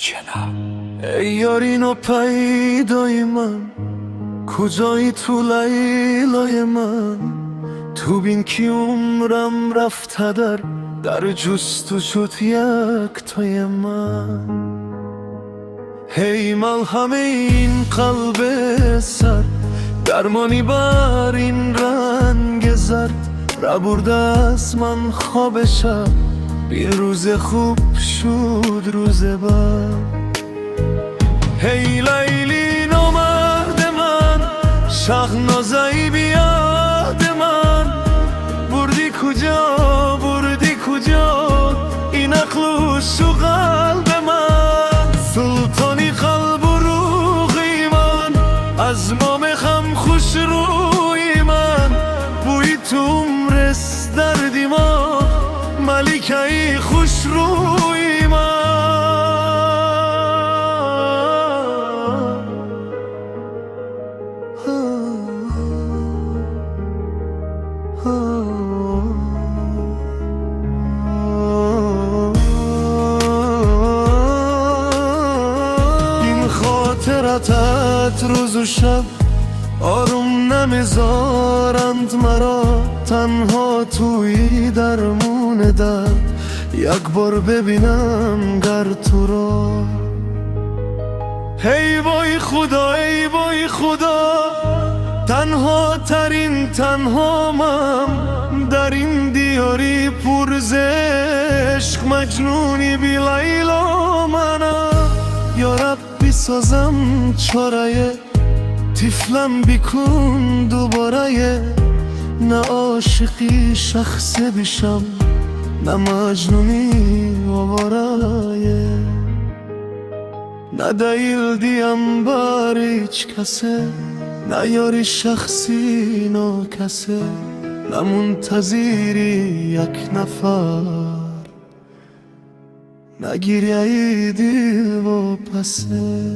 کنار. ای یارین و پیدای من، کجایی تو لیلای من؟ تو بین کی عمرم رفته در جستجوت یک تای من. هی ملهم این قلب سر، درمانی بر این رنگ زرد. برده از من خواب شب، بی روز خوب شد روز بد. هی لیلی نامرد من، شهنازه‌ای بیاد من. بردی کجا این عقل و شو قلب من؟ سلطانی قلب و روحی من، از ما میخوام خوش روی من. بوی تو مرس در دیما، ملکه خوش روی من. این خاطراتت روز و شب آروم نمیذارند مرا. تنها توی درمون درد، یک بار ببینم گر تو را. ای وای خدا، ای وای خدا، تنها ترین تنهامم در این دیاری پر ز عشق. مجنونی بی لیلا منم. یا ربی سازم چاره، طفلم بیکن دوباره. نه عاشقی شخص بشم، نه مجنونی آواره. نه دایل دیم بر هیچ کسه، نه یاری شخصی نا کسه. نه منتظری یک نفر، نه گریه دل و پسه.